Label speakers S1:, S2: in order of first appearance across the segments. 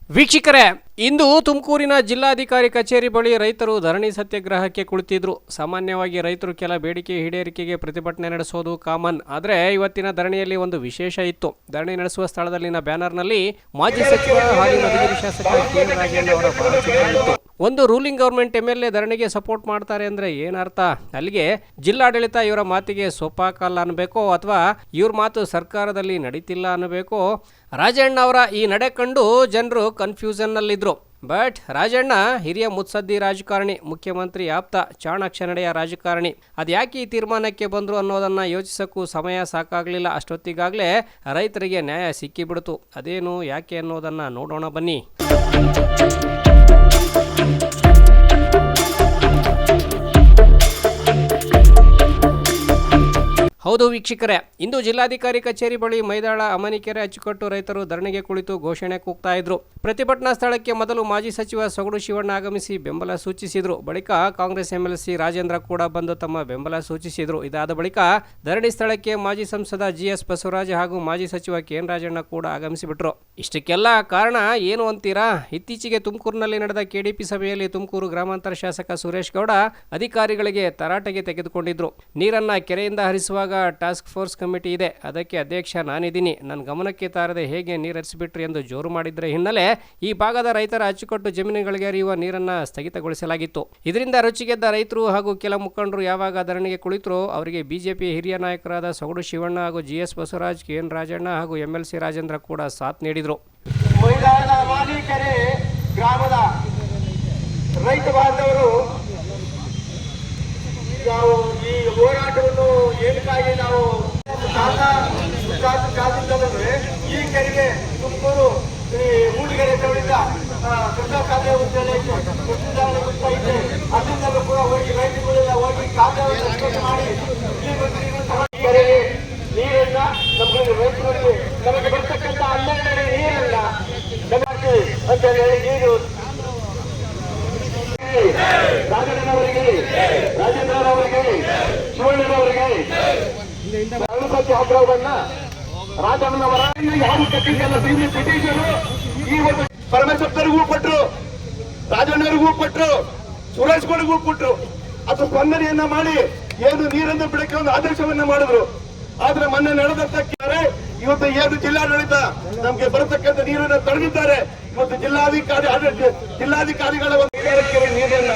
S1: ವೀಕ್ಷಕರೇ, ಇಂದು ತುಮಕೂರಿನ ಜಿಲ್ಲಾಧಿಕಾರಿ ಕಚೇರಿ ಬಳಿ ರೈತರು ಧರಣಿ ಸತ್ಯಾಗ್ರಹಕ್ಕೆ ಕುಳಿತಿದ್ರು. ಸಾಮಾನ್ಯವಾಗಿ ರೈತರು ಕೆಲ ಬೇಡಿಕೆ ಈಡೇರಿಕೆಗೆ ಪ್ರತಿಭಟನೆ ನಡೆಸೋದು ಕಾಮನ್. ಆದರೆ ಇವತ್ತಿನ ಧರಣಿಯಲ್ಲಿ ಒಂದು ವಿಶೇಷ ಇತ್ತು. ಧರಣಿ ನಡೆಸುವ ಸ್ಥಳದಲ್ಲಿನ ಬ್ಯಾನರ್ನಲ್ಲಿ ಮಾಜಿ ಸಚಿವ ಹಾಲಿ ಮಧುಗಿರಿ ಶಾಸಕ ಕೆ ರಾಜಣ್ಣ ಅವರ ಭಾವಚಿತ್ರ ಇತ್ತು. ಒಂದು ರೂಲಿಂಗ್ ಗವರ್ಮೆಂಟ್ MLA ಧರಣಿಗೆ ಸಪೋರ್ಟ್ ಮಾಡ್ತಾರೆ ಅಂದ್ರೆ ಏನರ್ಥ? ಅಲ್ಲಿಗೆ ಜಿಲ್ಲಾಡಳಿತ ಇವರ ಮಾತಿಗೆ ಸೊಪ್ಪಾಕಲ್ಲ ಅನ್ನಬೇಕೋ ಅಥವಾ ಇವ್ರ ಮಾತು ಸರ್ಕಾರದಲ್ಲಿ ನಡೀತಿಲ್ಲ ಅನ್ನಬೇಕೋ? ರಾಜಣ್ಣ ಅವರ ಈ ನಡೆ ಕಂಡು ಜನರು ಕನ್ಫ್ಯೂಷನ್ ನಲ್ಲಿದ್ರು. ಬಟ್ ರಾಜಣ್ಣ ಹಿರಿಯ ಮುತ್ಸದ್ದಿ ರಾಜಕಾರಣಿ, ಮುಖ್ಯಮಂತ್ರಿ ಆಪ್ತ, ಚಾಣಾಕ್ಷ ನಡೆಯ ರಾಜಕಾರಣಿ. ಅದ್ಯಾಕೆ ಈ ತೀರ್ಮಾನಕ್ಕೆ ಬಂದ್ರು ಅನ್ನೋದನ್ನ ಯೋಚಿಸಕ್ಕೂ ಸಮಯ ಸಾಕಾಗ್ಲಿಲ್ಲ. ಅಷ್ಟೊತ್ತಿಗಾಗಲೇ ರೈತರಿಗೆ ನ್ಯಾಯ ಸಿಕ್ಕಿಬಿಡ್ತು. ಅದೇನು ಯಾಕೆ ಅನ್ನೋದನ್ನ ನೋಡೋಣ ಬನ್ನಿ. ಹೌದು ವೀಕ್ಷಕರೇ, ಇಂದು ಜಿಲ್ಲಾಧಿಕಾರಿ ಕಚೇರಿ ಬಳಿ ಮೈದಾಳ, ಅಮನಿಕೆರೆ ಅಚ್ಚುಕಟ್ಟು ರೈತರು ಧರಣಿಗೆ ಕುಳಿತು ಘೋಷಣೆ ಕೂಗ್ತಾ ಇದ್ರು. ಪ್ರತಿಭಟನಾ ಸ್ಥಳಕ್ಕೆ ಮೊದಲು ಮಾಜಿ ಸಚಿವ ಸೊಗಡು ಶಿವಣ್ಣ ಆಗಮಿಸಿ ಬೆಂಬಲ ಸೂಚಿಸಿದ್ರು. ಬಳಿಕ ಕಾಂಗ್ರೆಸ್ MLC ರಾಜೇಂದ್ರ ಕೂಡ ಬಂದು ತಮ್ಮ ಬೆಂಬಲ ಸೂಚಿಸಿದ್ರು. ಇದಾದ ಬಳಿಕ ಧರಣಿ ಸ್ಥಳಕ್ಕೆ ಮಾಜಿ ಸಂಸದ GS ಬಸವರಾಜ್ ಹಾಗೂ ಮಾಜಿ ಸಚಿವ ಕೆ ರಾಜಣ್ಣ ಕೂಡ ಆಗಮಿಸಿಬಿಟ್ರು. ಇಷ್ಟಕ್ಕೆಲ್ಲ ಕಾರಣ ಏನು ಅಂತೀರಾ? ಇತ್ತೀಚೆಗೆ ತುಮಕೂರಿನಲ್ಲಿ ನಡೆದ KDP ಸಭೆಯಲ್ಲಿ ತುಮಕೂರು ಗ್ರಾಮಾಂತರ ಶಾಸಕ ಸುರೇಶ್ ಗೌಡ ಅಧಿಕಾರಿಗಳಿಗೆ ತರಾಟೆಗೆ ತೆಗೆದುಕೊಂಡಿದ್ರು. ನೀರನ್ನ ಕೆರೆಯಿಂದ ಹರಿಸುವಾಗ ಟಾಸ್ಕ್ ಫೋರ್ಸ್ ಕಮಿಟಿ ಇದೆ, ಅದಕ್ಕೆ ಅಧ್ಯಕ್ಷ ನಾನಿದ್ದೀನಿ, ನನ್ನ ಗಮನಕ್ಕೆ ತಾರದೆ ಹೇಗೆ ನೀರು ಹರಿಸಿಬಿಟ್ರಿ ಎಂದು ಜೋರು ಮಾಡಿದ್ರ ಹಿನ್ನೆಲೆ ಈ ಭಾಗದ ರೈತರ ಅಚ್ಚುಕಟ್ಟು ಜಮೀನುಗಳಿಗೆ ಹರಿಯುವ ನೀರನ್ನ ಸ್ಥಗಿತಗೊಳಿಸಲಾಗಿತ್ತು. ಇದರಿಂದ ರುಚಿಗೆದ್ದ ರೈತರು ಹಾಗೂ ಕೆಲ ಮುಖಂಡರು ಯಾವಾಗ ಧರಣಿಗೆ ಕುಳಿತರು ಅವರಿಗೆ ಬಿಜೆಪಿ ಹಿರಿಯ ನಾಯಕರಾದ ಸೊಗಡು ಶಿವಣ್ಣ ಹಾಗೂ GS ಬಸವರಾಜ್, ಕೆ ರಾಜಣ್ಣ ಹಾಗೂ MLC ರಾಜೇಂದ್ರ ಕೂಡ ಸಾಥ್ ನೀಡಿದ್ರು.
S2: ಗ್ರಾಮದ ರೈತ ಬಾಂಧವರು ನಾವು ಈ ಹೋರಾಟವನ್ನು ಏನಕ್ಕಾಗಿ ನಾವು ಕಾದಿದ್ದಲ್ಲಂದ್ರೆ ಈ ಕೆರೆಗೆ ತುಮಕೂರು ಮೂಡಿಗೆರೆ ತವಳಿಂದ ಕೃಷ್ಣ ಕಾಲೇ ಅಲ್ಲಿಂದಲೂ ಕೂಡ ಹೋಗಿ ರೈತಗಳೆಲ್ಲ ಹೋಗಿ ಕಾಲವನ್ನು ಮಾಡಿ ಕೆರೆಗೆ ನೀರನ್ನ ನಮಗೆ ರೈತರಿಗೆ ನಮಗೆ ಬರ್ತಕ್ಕಂಥ 12 ಅಡಿ ನೀರನ್ನ ನಮಗೆ ಅಂತ ಹೇಳಿ ನೀರು ರಾಜಣ್ಣನವರಿಗೆ, ರಾಜೇಂದ್ರನವರಿಗೆ, ಶಿವಣ್ಣನವರಿಗೆ ಆಗ್ರಹವನ್ನ ರಾಜಣ್ಣನವರ ಯಾರು ಕಟ್ಟಿದ್ದಲ್ಲ ಬ್ರಿಟಿಷರು ಈ ಒಂದು ಪರಮೇಶ್ವರರಿಗೂ ಕೊಟ್ಟರು, ರಾಜಣ್ಣರಿಗೂ ಕೊಟ್ಟರು, ಸುರೇಶ್ ಗೌಡರಿಗೂ ಕೊಟ್ಟರು. ಅದು ಸ್ಪಂದನೆಯನ್ನ ಮಾಡಿ ಏನು ನೀರನ್ನು ಬಿಡಕ್ಕೆ ಒಂದು ಆದೇಶವನ್ನ ಮಾಡಿದ್ರು. ಆದ್ರೆ ಮೊನ್ನೆ ನಡೆದಿದ್ದಾರೆ. ಇವತ್ತು ಏನು ಜಿಲ್ಲಾಡಳಿತ ನಮ್ಗೆ ಬರತಕ್ಕಂಥ ನೀರನ್ನು ತಡೆದಿದ್ದಾರೆ. ಇವತ್ತು ಜಿಲ್ಲಾಧಿಕಾರಿಗಳ ಒಂದು ನೀರನ್ನ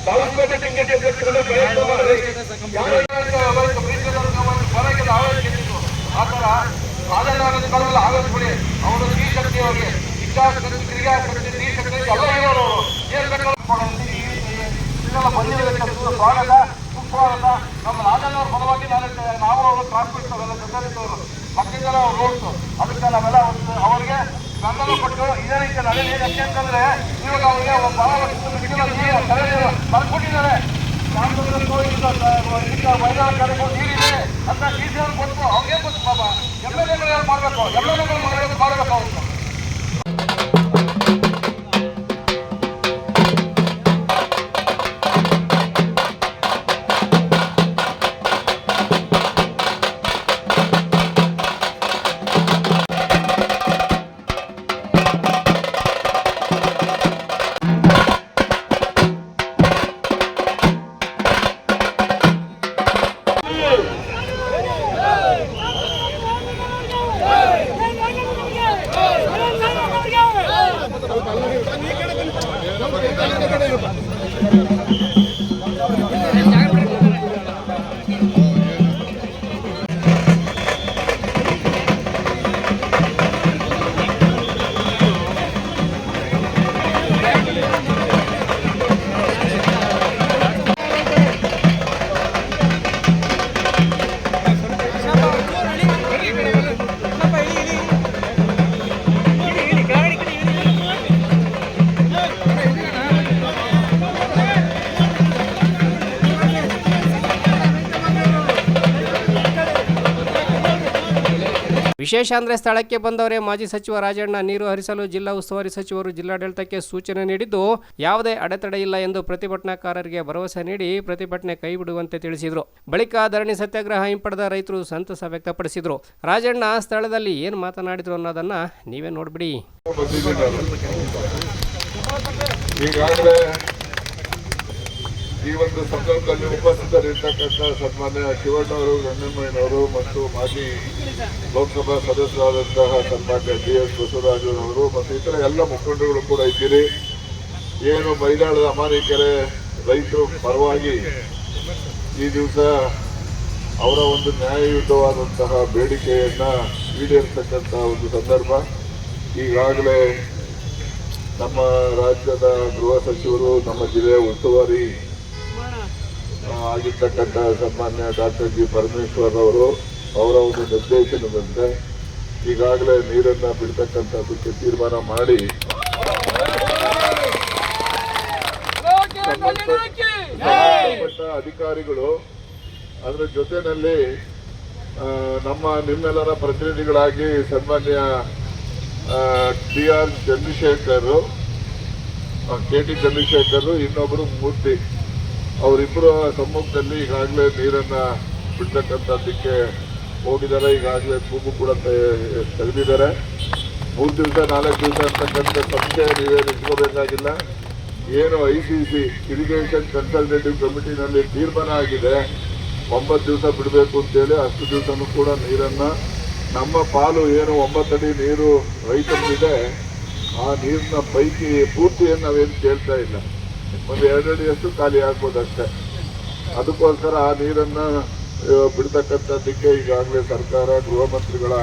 S2: ಬಾಗಲಕೋಟೆ ಟಿಂಗೇಟಿ ಪ್ರಯತ್ನ ಮಾಡಿ ಆತರ ರಾಜಕಾರಣಗಳ ಆಗೋದ್ಬಿಡಿ ಅವರು ಈ ಶಕ್ತಿಯವರಿಗೆ ಕ್ರಿಯಾಶಕ್ತಿ ಈ ಶಕ್ತಿ ಎಲ್ಲ ಇರೋರು ಸ್ವಾಗತ ಸುಸ್ವಾಗತ. ನಮ್ಮ ರಾಜನವರ ಪರವಾಗಿ ನಾವು ಅವರು ಟ್ರಾನ್ಸ್ಪೋರ್ಟ್ ಸಂಘಟಿತವರು ಮತ್ತಿತರ ರೋಡ್ಸ್ ಅದಕ್ಕೆ ನಾವೆಲ್ಲ ಅವರಿಗೆ ಬೆಂಬಲ ಕೊಟ್ಟು ಇದೇ ರೀತಿ ನಡೆಯಲಿ. ಯಾಕೆಂತಂದ್ರೆ ಇವಾಗ ಅವರಿಗೆ ಬರ್ಕೊಟ್ಟಿದ್ದಾರೆ. ಮೈದಾನ ಕಡೆಗೂ ನೀರಿದೆ ಅಂತ ಡೀಸೆಲ್ ಕೊಟ್ಟು ಅವ್ರಿಗೆ ಗೊತ್ತು ಪಾಪ. MLAಗಳು ಮಾಡಬೇಕು, MLAಗಳು ಮಾಡಬೇಕು ಅವ್ರು.
S1: ವಿಶೇಷ ಅಂದರೆ ಸ್ಥಳಕ್ಕೆ ಬಂದವರೇ ಮಾಜಿ ಸಚಿವ ರಾಜಣ್ಣ ನೀರು ಹರಿಸಲು ಜಿಲ್ಲಾ ಉಸ್ತುವಾರಿ ಸಚಿವರು ಜಿಲ್ಲಾಡಳಿತಕ್ಕೆ ಸೂಚನೆ ನೀಡಿದ್ದು ಯಾವುದೇ ಅಡೆತಡೆ ಇಲ್ಲ ಎಂದು ಪ್ರತಿಭಟನಾಕಾರರಿಗೆ ಭರವಸೆ ನೀಡಿ ಪ್ರತಿಭಟನೆ ಕೈಬಿಡುವಂತೆ ತಿಳಿಸಿದರು. ಬಳಿಕ ಧರಣಿ ಸತ್ಯಾಗ್ರಹ ಹಿಂಪಡೆದ ರೈತರು ಸಂತಸ ವ್ಯಕ್ತಪಡಿಸಿದರು. ರಾಜಣ್ಣ ಸ್ಥಳದಲ್ಲಿ ಏನು ಮಾತನಾಡಿದ್ರು ಅನ್ನೋದನ್ನ ನೀವೇ ನೋಡ್ಬಿಡಿ.
S3: ಈಗಾಗಲೇ ಈ ಒಂದು ಸಂದರ್ಭದಲ್ಲಿ ಉಪಸ್ಥಿತರಿರ್ತಕ್ಕಂಥ ಸನ್ಮಾನ್ಯ ಶಿವಣ್ಣವರು, ಗಂಗಮ್ಮಯ್ಯನವರು ಮತ್ತು ಮಾಜಿ ಲೋಕಸಭಾ ಸದಸ್ಯರಾದಂತಹ ಸನ್ಮಾನ್ಯ DS ಬಸವರಾಜರವರು ಮತ್ತು ಇತರ ಎಲ್ಲ ಮುಖಂಡರುಗಳು ಕೂಡ ಇದ್ದೀರಿ. ಏನು ಮೈದಾಳದ ಅಮಾನಿಕೆರೆ ರೈತರು ಪರವಾಗಿ ಈ ದಿವಸ ಅವರ ಒಂದು ನ್ಯಾಯಯುತವಾದಂತಹ ಬೇಡಿಕೆಯನ್ನ ಈಡೇರಿಸತಕ್ಕಂಥ ಒಂದು ಸಂದರ್ಭ. ಈಗಾಗಲೇ ನಮ್ಮ ರಾಜ್ಯದ ಗೃಹ ಸಚಿವರು, ನಮ್ಮ ಜಿಲ್ಲೆಯ ಉಸ್ತುವಾರಿ ಆಗಿರ್ತಕ್ಕಂಥ ಸನ್ಮಾನ್ಯ ಡಾಕ್ಟರ್ G. ಪರಮೇಶ್ವರ್ ಅವರು ಅವರ ಒಂದು ನಿರ್ದೇಶನದಂತೆ ಈಗಾಗಲೇ ನೀರನ್ನ ಬಿಡ್ತಕ್ಕಂಥದ್ದಕ್ಕೆ ತೀರ್ಮಾನ ಮಾಡಿ ಸಂಬಂಧಪಟ್ಟ ಅಧಿಕಾರಿಗಳು ಅದರ ಜೊತೆಯಲ್ಲಿ ನಿಮ್ಮೆಲ್ಲರ ಪ್ರತಿನಿಧಿಗಳಾಗಿ ಸನ್ಮಾನ್ಯ TR ಚಂದ್ರಶೇಖರ್, KT ಚಂದ್ರಶೇಖರ್, ಇನ್ನೊಬ್ಬರು ಮೂರ್ತಿ, ಅವರಿಬ್ಬರ ಸಮ್ಮುಖದಲ್ಲಿ ಈಗಾಗಲೇ ನೀರನ್ನ ಬಿಡ್ತಕ್ಕಂಥದ್ದಕ್ಕೆ ಹೋಗಿದ್ದಾರೆ. ಈಗಾಗಲೇ ಕೂಗು ಕೂಡ ತೆಗೆದಿದ್ದಾರೆ. 3 ದಿವಸ 4 ದಿವಸ ಅಂತಕ್ಕಂಥ ಸಂಶಯ ನೀವೇನು ಇಟ್ಕೋಬೇಕಾಗಿಲ್ಲ. ಏನು ICC ಇರಿಗೇಷನ್ ಕನ್ಸಲ್ಟೇಟಿವ್ ಕಮಿಟಿನಲ್ಲಿ ತೀರ್ಮಾನ ಆಗಿದೆ 9 ದಿವಸ ಬಿಡಬೇಕು ಅಂತೇಳಿ, ಅಷ್ಟು ದಿವಸನೂ ಕೂಡ ನೀರನ್ನ ನಮ್ಮ ಪಾಲು ಏನು 9 ಅಡಿ ನೀರು ರೈತರಿಗಿದೆ, ಆ ನೀರಿನ ಪೈಕಿ ಪೂರ್ತಿಯನ್ನು ನಾವೇನು ಕೇಳ್ತಾ ಇಲ್ಲ. ಒಂದು 2 ಅಡಿಯಷ್ಟು ಖಾಲಿ ಆಗ್ಬೋದಷ್ಟೇ. ಅದಕ್ಕೋಸ್ಕರ ಆ ನೀರನ್ನು ಬಿಡ್ತಕ್ಕಂಥದ್ದಕ್ಕೆ ಈಗಾಗಲೇ ಸರ್ಕಾರ ಗೃಹ ಮಂತ್ರಿಗಳ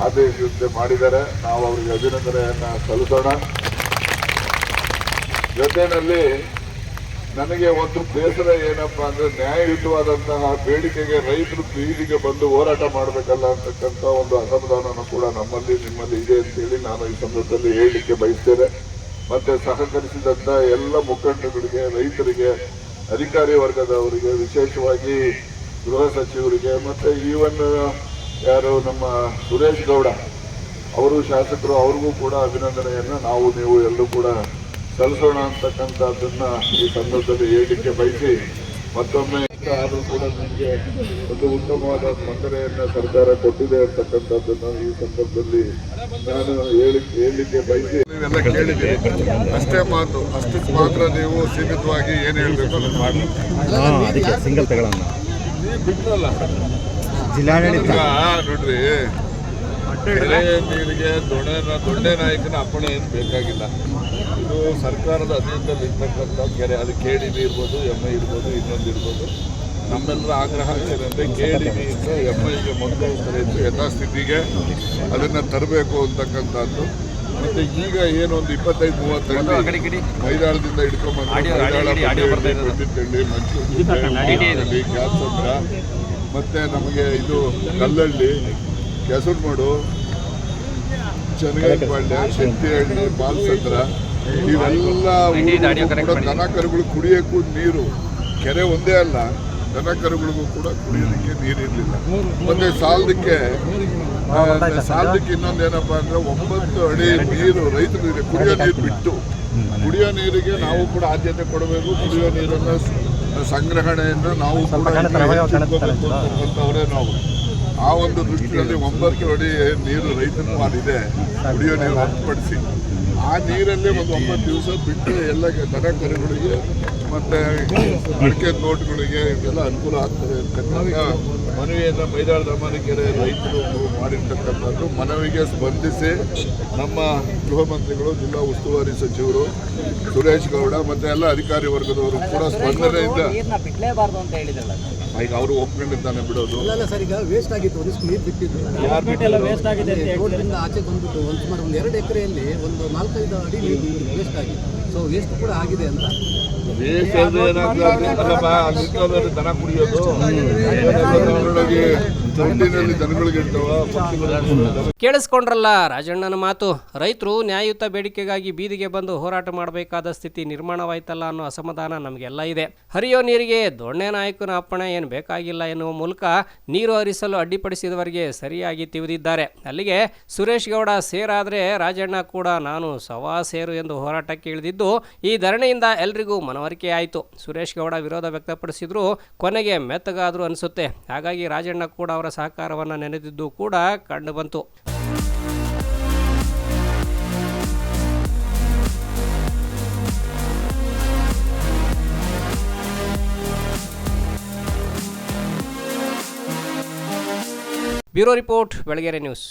S3: ಆದೇಶದಂತೆ ಮಾಡಿದ್ದಾರೆ. ನಾವು ಅವರಿಗೆ ಅಭಿನಂದನೆಯನ್ನು ಸಲ್ಲಿಸೋಣ. ಜೊತೆಯಲ್ಲಿ ನನಗೆ ಒಂದು ಬೇಸರ ಏನಪ್ಪಾ ಅಂದ್ರೆ, ನ್ಯಾಯಯುತವಾದಂತಹ ಬೇಡಿಕೆಗೆ ರೈತರು ಬೀದಿಗೆ ಬಂದು ಹೋರಾಟ ಮಾಡಬೇಕಲ್ಲ ಅಂತಕ್ಕಂಥ ಒಂದು ಅಸಮಾಧಾನ ಕೂಡ ನಮ್ಮಲ್ಲಿ ನಿಮ್ಮಲ್ಲಿ ಇದೆ ಅಂತೇಳಿ ನಾನು ಈ ಸಂದರ್ಭದಲ್ಲಿ ಹೇಳಲಿಕ್ಕೆ ಬಯಸ್ತೇನೆ. ಮತ್ತೆ ಸಹಕರಿಸಿದಂಥ ಎಲ್ಲ ಮುಖಂಡಗಳಿಗೆ, ರೈತರಿಗೆ, ಅಧಿಕಾರಿ ವರ್ಗದವರಿಗೆ, ವಿಶೇಷವಾಗಿ ಗೃಹ ಸಚಿವರಿಗೆ, ಮತ್ತೆ ಈವನ್ ಯಾರು ನಮ್ಮ ಸುರೇಶ್ ಗೌಡ ಅವರು ಶಾಸಕರು, ಅವ್ರಿಗೂ ಕೂಡ ಅಭಿನಂದನೆಯನ್ನು ನಾವು ನೀವು ಎಲ್ಲರೂ ಕೂಡ ಸಲ್ಲಿಸೋಣ ಅಂತಕ್ಕಂಥದ್ದನ್ನ ಈ ಸಂದರ್ಭದಲ್ಲಿ ಹೇಳಲಿಕ್ಕೆ ಬಯಸಿ, ಮತ್ತೊಮ್ಮೆ ಆದರೂ ಕೂಡ ನಿಮಗೆ ಒಂದು ಉತ್ತಮವಾದ ಸ್ಪಂದನೆಯನ್ನು ಸರ್ಕಾರ ಕೊಟ್ಟಿದೆ ಅಂತಕ್ಕಂಥದ್ದನ್ನು ಈ ಸಂದರ್ಭದಲ್ಲಿ ನಾನು ಹೇಳಲಿಕ್ಕೆ ಬಯಸಿ. ನೀವೆಲ್ಲ ಕೇಳಿದ್ದೀರಿ, ಅಷ್ಟೇ ಮಾತು, ಅಷ್ಟಕ್ಕೆ ಮಾತ್ರ ನೀವು ಸೀಮಿತವಾಗಿ ಏನು ಹೇಳಬೇಕು ಅದನ್ನು ಮಾಡಿ. ಸಿಂಗಲ್ ತಗೊಳ್ಳೋಣ ಬಿಟ್ರಲ್ಲ ಜಿಲ್ಲಾಡಳಿತ ನೋಡ್ರಿ, ಕೆರೆ ನೀರಿಗೆ ದೊಡ್ಡ ನಾಯಕನ ಅಪ್ಪಣೆ ಏನು ಬೇಕಾಗಿಲ್ಲ. ಇದು ಸರ್ಕಾರದ ಅಧೀನದಲ್ಲಿ ಇರ್ತಕ್ಕಂಥ ಕೆರೆ, ಅದು KDB ಇರ್ಬೋದು, MI ಇರ್ಬೋದು, ಇನ್ನೊಂದು ಇರ್ಬೋದು. ನಮ್ಮೆಲ್ಲರ ಆಗ್ರಹ ಏನಂದರೆ KDBಯಿಂದ MIಗೆ ಮೊದಲು ತರಬೇಕು, ಯಥಾಸ್ಥಿತಿಗೆ ಅದನ್ನು ತರಬೇಕು ಅಂತಕ್ಕಂಥದ್ದು. ಮತ್ತು ಈಗ ಏನೊಂದು 25-30 ಅಡಿ ಮೈದಾಳದಿಂದ ಹಿಡ್ಕೊಂಡ್ಬಂದು ಮೈದಾಳ, ಮಂಚೂರಿ, ಕ್ಯಾಸಂದ್ರ, ಮತ್ತು ನಮಗೆ ಇದು ಕಲ್ಲಳ್ಳಿ, ಕೆಸರುಮಡು, ಚನ್ನಗಾಯಪಾಳ್ಯ, ಶೆಟ್ಟಿಹಳ್ಳಿ, ಬಾಲ್ಸಂದ್ರ, ಇವೆಲ್ಲ ಕೂಡ ದನ ಕರುಗಳು ಕುಡಿಯೋಕ್ಕೂ ನೀರು, ಕೆರೆ ಒಂದೇ ಅಲ್ಲ, ದನ ಕರುಗಳಿಗೂ ಕೂಡ ಕುಡಿಯೋದಕ್ಕೆ ನೀರಿರಲಿಲ್ಲ. ಮತ್ತೆ ಸಾಲದಕ್ಕೆ ಇನ್ನೊಂದೇನಪ್ಪ ಅಂದರೆ 9 ಅಡಿ ನೀರು ರೈತರಿಗೆ ಕುಡಿಯೋ ನೀರು ಬಿಟ್ಟು, ಕುಡಿಯೋ ನೀರಿಗೆ ನಾವು ಕೂಡ ಆದ್ಯತೆ ಕೊಡಬೇಕು. ಕುಡಿಯೋ ನೀರನ್ನು ಸಂಗ್ರಹಣೆಯನ್ನು ನಾವು ಕೂಡ ಅಂತಕ್ಕಂಥವರೇ ನಾವು. ಆ ಒಂದು ದೃಷ್ಟಿಯಲ್ಲಿ 9 ಅಡಿ ನೀರು ರೈತರ ಪಾಲಿದೆ, ಕುಡಿಯೋ ನೀರು ಹೊರತುಪಡಿಸಿ. ಆ ನೀರಲ್ಲೇ ಒಂದು 9 ದಿವಸ ಬಿಟ್ಟು ಎಲ್ಲ ದನ ಕರುಗಳಿಗೆ ಮತ್ತು ಅಡಿಕೆ ತೋಟಗಳಿಗೆ ಇದೆಲ್ಲ ಅನುಕೂಲ ಆಗ್ತದೆ ಅಂತಕ್ಕಂಥ ಮನವಿಯನ್ನು ಮೈದಾಳದ ಅಮಾನಿಕೆರೆ ರೈತರು ಮಾಡಿರ್ತಕ್ಕಂಥದ್ದು. ಮನವಿಗೆ ಸ್ಪಂದಿಸಿ ನಮ್ಮ ಗೃಹ ಮಂತ್ರಿಗಳು, ಜಿಲ್ಲಾ ಉಸ್ತುವಾರಿ ಸಚಿವರು ಸುರೇಶ್ ಗೌಡ ಮತ್ತು ಎಲ್ಲ ಅಧಿಕಾರಿ ವರ್ಗದವರು ಕೂಡ ಸ್ಪಂದನೆಯಿಂದ ಈಗ ಅವರು ಒಪ್ಕೊಂಡಿದ್ದಾನೆ ಬಿಡೋದು.
S4: ಸರ್, ಈಗ ವೇಸ್ಟ್ ಆಗಿತ್ತು, ಒಂದಿಷ್ಟು ನೀರು ಬಿಟ್ಟಿದ್ದು ರೋಡ್ರಿಂದ ಆಚೆ ಬಂದ್ಬಿಟ್ಟು ಸುಮಾರು ಒಂದು 2 ಎಕರೆಯಲ್ಲಿ ಒಂದು 4-5 ಅಡಿ ನೀರು ವೇಸ್ಟ್ ಆಗಿದೆ. ಸೊ ವೇಸ್ಟ್ ಕೂಡ ಆಗಿದೆ ಅಂತ.
S3: ವೇಸ್ಟ್ ದನ ಕುಡಿಯೋದು ಒಟ್ಟಿನಲ್ಲಿ ದನಗಳಿಗೆ ಇರ್ತವ.
S1: ಕೇಳಿಸ್ಕೊಂಡ್ರಲ್ಲ ರಾಜಣ್ಣನ ಮಾತು. ರೈತರು ನ್ಯಾಯಯುತ ಬೇಡಿಕೆಗಾಗಿ ಬೀದಿಗೆ ಬಂದು ಹೋರಾಟ ಮಾಡಬೇಕಾದ ಸ್ಥಿತಿ ನಿರ್ಮಾಣವಾಯ್ತಲ್ಲ ಅನ್ನೋ ಅಸಮಾಧಾನ ನಮಗೆಲ್ಲ ಇದೆ. ಹರಿಯೋ ನೀರಿಗೆ ದೊಣ್ಣೆ ನಾಯಕನ ಅಪ್ಪಣೆ ಏನು ಬೇಕಾಗಿಲ್ಲ ಎನ್ನುವ ಮೂಲಕ ನೀರು ಹರಿಸಲು ಅಡ್ಡಿಪಡಿಸಿದವರಿಗೆ ಸರಿಯಾಗಿ ತಿವಿದಿದ್ದಾರೆ. ಅಲ್ಲಿಗೆ ಸುರೇಶ್ ಗೌಡ ಸೇರಾದ್ರೆ ರಾಜಣ್ಣ ಕೂಡ ನಾನು ಸವಾ ಸೇರು ಎಂದು ಹೋರಾಟಕ್ಕೆ ಇಳಿದಿದ್ದು ಈ ಧರಣಿಯಿಂದ ಎಲ್ರಿಗೂ ಮನವರಿಕೆ ಆಯಿತು. ಸುರೇಶ್ ಗೌಡ ವಿರೋಧ ವ್ಯಕ್ತಪಡಿಸಿದ್ರು, ಕೊನೆಗೆ ಮೆತ್ತಗಾದ್ರು ಅನಿಸುತ್ತೆ. ಹಾಗಾಗಿ ರಾಜಣ್ಣ ಕೂಡ ಅವರ ಸಹಕಾರವನ್ನು ನೆನೆದಿದ್ದು ಕೂಡ ಕಂಡು ಬಂತು. Bureau report, Belagere news.